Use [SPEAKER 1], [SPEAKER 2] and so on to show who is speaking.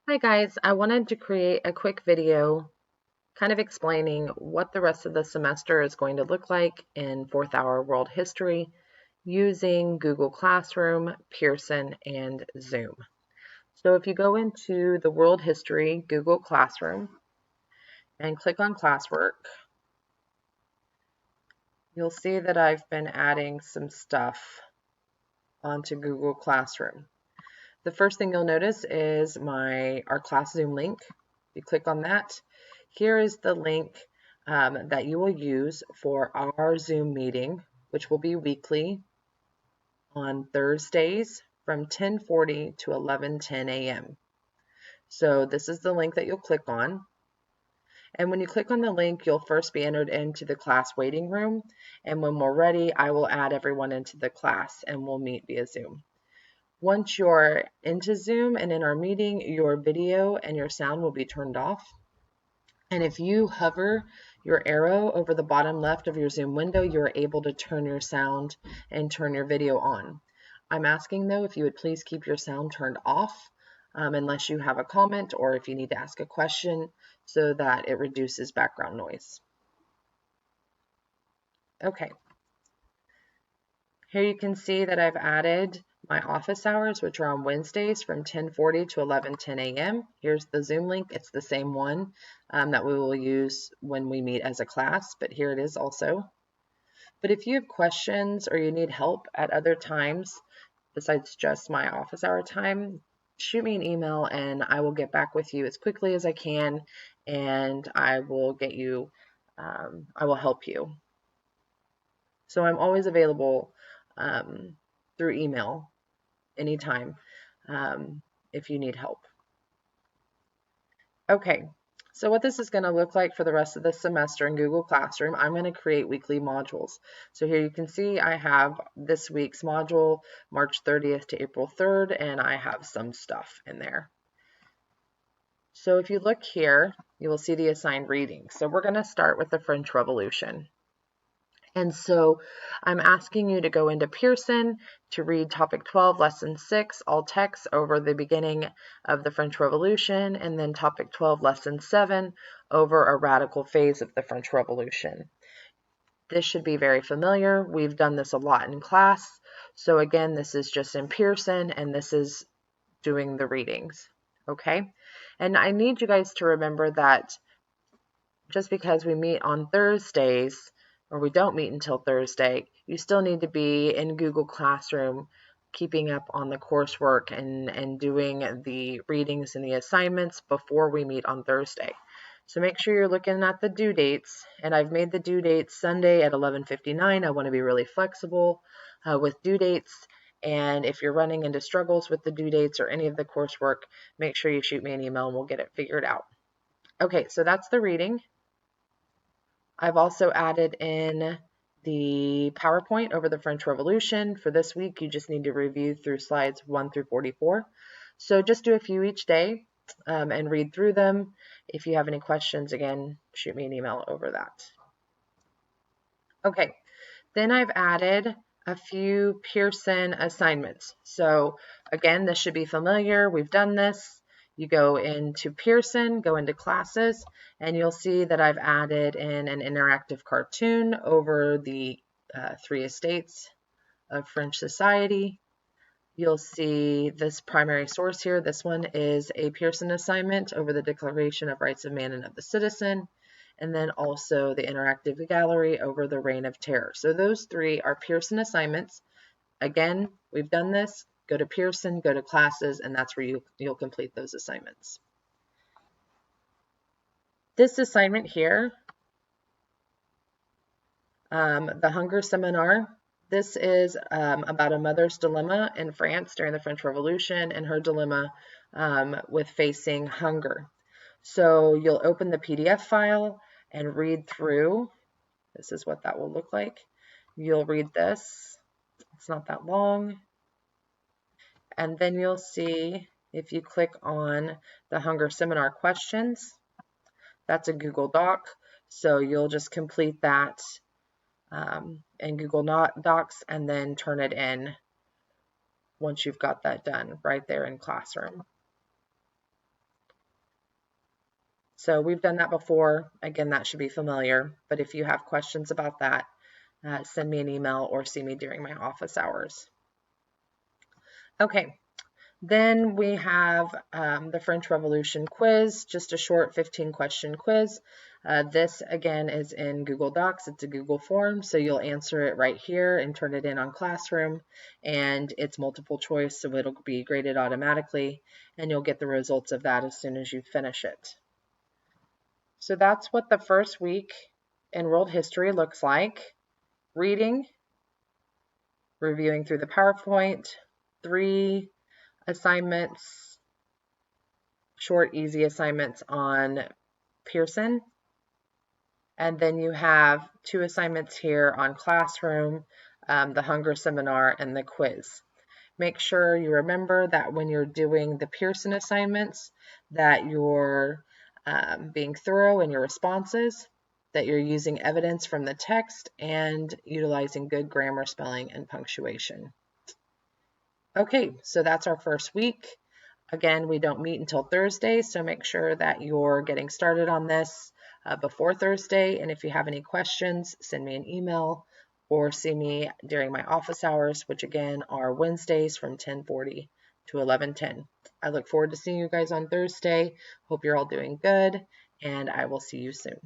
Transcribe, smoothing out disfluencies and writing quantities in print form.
[SPEAKER 1] Hi guys, I wanted to create a quick video kind of explaining what the rest of the semester is going to look like in 4th hour world history using Google Classroom, Pearson, and Zoom. So if you go into the world history Google Classroom and click on classwork, you'll see that I've been adding some stuff onto Google Classroom. The first thing you'll notice is our class Zoom link. You click on that. Here is the link that you will use for our Zoom meeting, which will be weekly on Thursdays from 10:40 to 11:10 a.m. So this is the link that you'll click on. And when you click on the link, you'll first be entered into the class waiting room. And when we're ready, I will add everyone into the class and we'll meet via Zoom. Once you're into Zoom and in our meeting, your video and your sound will be turned off. And if you hover your arrow over the bottom left of your Zoom window, you're able to turn your sound and turn your video on. I'm asking though, if you would please keep your sound turned off unless you have a comment or if you need to ask a question so that it reduces background noise. Okay. Here you can see that I've added my office hours, which are on Wednesdays from 10:40 to 11:10 a.m. Here's the Zoom link. It's the same one that we will use when we meet as a class, but here it is also. But if you have questions or you need help at other times besides just my office hour time, shoot me an email and I will get back with you as quickly as I can, and I will get you, I will help you. So I'm always available through email anytime if you need help. Okay, so what this is going to look like for the rest of the semester in Google Classroom, I'm going to create weekly modules. So here you can see I have this week's module, March 30th to April 3rd, and I have some stuff in there. So if you look here, you will see the assigned readings. So we're going to start with the French Revolution. And so I'm asking you to go into Pearson to read topic 12, lesson 6, all text over the beginning of the French Revolution, and then topic 12, lesson 7, over a radical phase of the French Revolution. This should be very familiar. We've done this a lot in class. So again, this is just in Pearson, and this is doing the readings, okay? And I need you guys to remember that just because we meet on Thursdays, or we don't meet until Thursday, you still need to be in Google Classroom keeping up on the coursework and doing the readings and the assignments before we meet on Thursday. So make sure you're looking at the due dates, and I've made the due date Sunday at 11:59. I want to be really flexible with due dates, and if you're running into struggles with the due dates or any of the coursework, make sure you shoot me an email and we'll get it figured out. Okay, so that's the reading. I've also added in the PowerPoint over the French Revolution. For this week, you just need to review through slides 1 through 44. So just do a few each day and read through them. If you have any questions, again, shoot me an email over that. Okay, then I've added a few Pearson assignments. So again, this should be familiar. We've done this. You go into Pearson, go into classes, and you'll see that I've added in an interactive cartoon over the 3 estates of French society. You'll see this primary source here. This one is a Pearson assignment over the Declaration of Rights of Man and of the Citizen, and then also the interactive gallery over the Reign of Terror. So those 3 are Pearson assignments. Again, we've done this. Go to Pearson, go to classes, and that's where you'll complete those assignments. This assignment here, the Hunger Seminar, this is about a mother's dilemma in France during the French Revolution and her dilemma with facing hunger. So you'll open the PDF file and read through. This is what that will look like. You'll read this. It's not that long. And then you'll see, if you click on the Hunger Seminar questions, that's a Google Doc. So you'll just complete that in Google Docs and then turn it in once you've got that done right there in Classroom. So we've done that before. Again, that should be familiar. But if you have questions about that, send me an email or see me during my office hours. Okay, then we have the French Revolution quiz, just a short 15-question quiz. This, again, is in Google Docs. It's a Google form, so you'll answer it right here and turn it in on Classroom. And it's multiple choice, so it'll be graded automatically, and you'll get the results of that as soon as you finish it. So that's what the first week in world history looks like. Reading, reviewing through the PowerPoint, 3 assignments, short, easy assignments on Pearson. And then you have 2 assignments here on Classroom, the Hunger Seminar, and the quiz. Make sure you remember that when you're doing the Pearson assignments, that you're being thorough in your responses, that you're using evidence from the text, and utilizing good grammar, spelling, and punctuation. Okay, so that's our first week. Again, we don't meet until Thursday, so make sure that you're getting started on this before Thursday. And if you have any questions, send me an email or see me during my office hours, which again are Wednesdays from 10:40 to 11:10. I look forward to seeing you guys on Thursday. Hope you're all doing good, and I will see you soon.